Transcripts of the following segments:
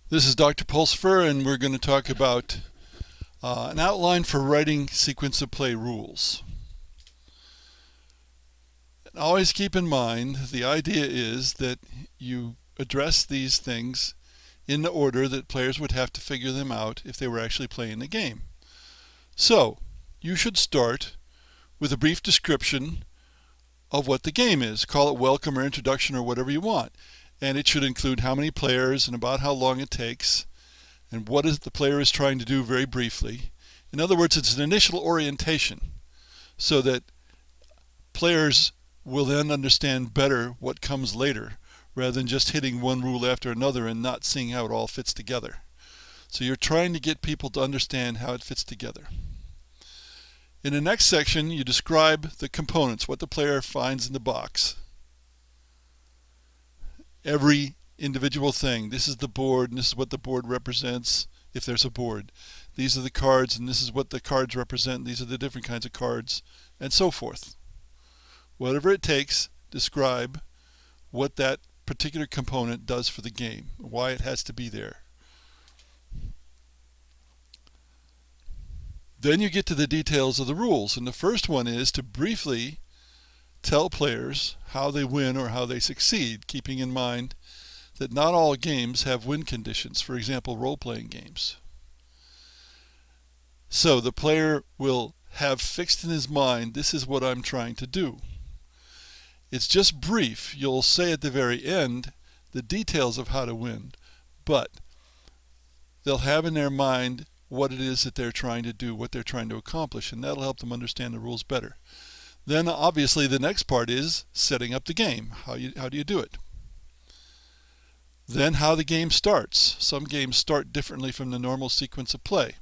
This is Dr. Pulsifer, and we're going to talk about an outline for writing sequence of play rules. And always keep in mind the idea is that you address these things in the order that players would have to figure them out if they were actually playing the game. So you should start with a brief description of what the game is. Call it welcome or introduction or whatever you want. And it should include how many players and about how long it takes and what the player is trying to do very briefly. In other words, it's an initial orientation so that players will then understand better what comes later rather than just hitting one rule after another and not seeing how it all fits together. So you're trying to get people to understand how it fits together. In the next section, you describe the components, what the player finds in the box. Every individual thing. This is the board, and this is what the board represents if there's a board. These are the cards, and this is what the cards represent. These are the different kinds of cards, and so forth. Whatever it takes, describe what that particular component does for the game, why it has to be there. Then you get to the details of the rules, and the first one is to briefly tell players how they win or how they succeed, keeping in mind that not all games have win conditions, for example, role-playing games. So the player will have fixed in his mind, this is what I'm trying to do. It's just brief. You'll say at the very end the details of how to win, but they'll have in their mind what it is that they're trying to do, what they're trying to accomplish, and that'll help them understand the rules better. Then obviously the next part is setting up the game. How do you do it? Then how the game starts. Some games start differently from the normal sequence of play.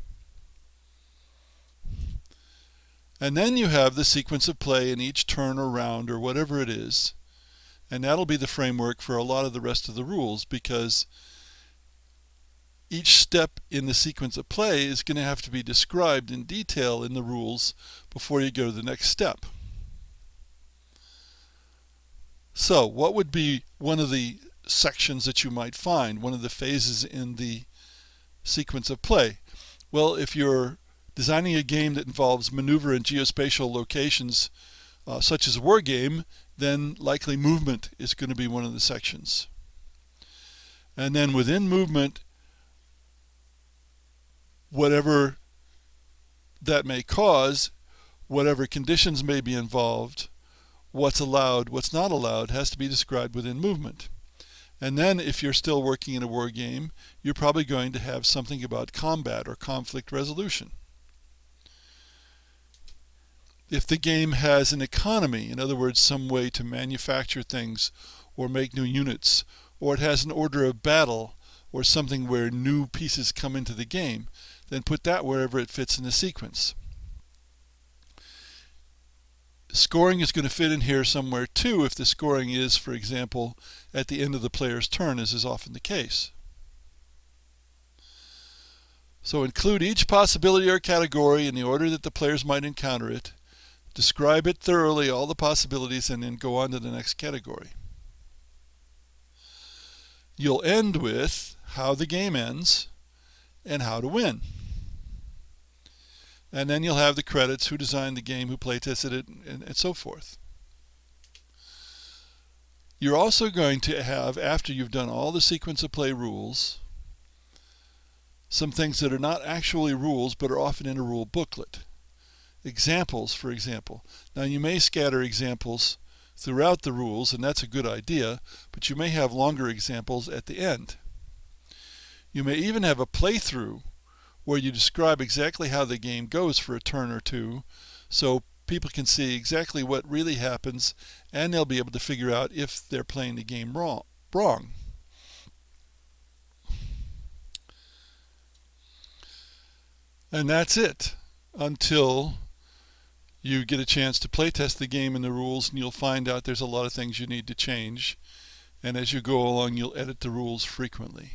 And then you have the sequence of play in each turn or round or whatever it is. And that'll be the framework for a lot of the rest of the rules, because each step in the sequence of play is going to have to be described in detail in the rules before you go to the next step. So what would be one of the sections that you might find, one of the phases in the sequence of play? Well, if you're designing a game that involves maneuver in geospatial locations, such as a war game, then likely movement is going to be one of the sections. And then within movement, whatever that may cause, whatever conditions may be involved, what's allowed, what's not allowed, has to be described within movement. And then if you're still working in a war game, you're probably going to have something about combat or conflict resolution. If the game has an economy, in other words, some way to manufacture things or make new units, or it has an order of battle or something where new pieces come into the game, then put that wherever it fits in the sequence. Scoring is going to fit in here somewhere too if the scoring is, for example, at the end of the player's turn, as is often the case. So include each possibility or category in the order that the players might encounter it, describe it thoroughly, all the possibilities, and then go on to the next category. You'll end with how the game ends and how to win. And then you'll have the credits, who designed the game, who playtested it, and so forth. You're also going to have, after you've done all the sequence of play rules, some things that are not actually rules but are often in a rule booklet. Examples, for example. Now you may scatter examples throughout the rules, and that's a good idea, but you may have longer examples at the end. You may even have a playthrough where you describe exactly how the game goes for a turn or two, so people can see exactly what really happens, and they'll be able to figure out if they're playing the game wrong. And that's it until you get a chance to playtest the game and the rules, and you'll find out there's a lot of things you need to change. And as you go along, you'll edit the rules frequently.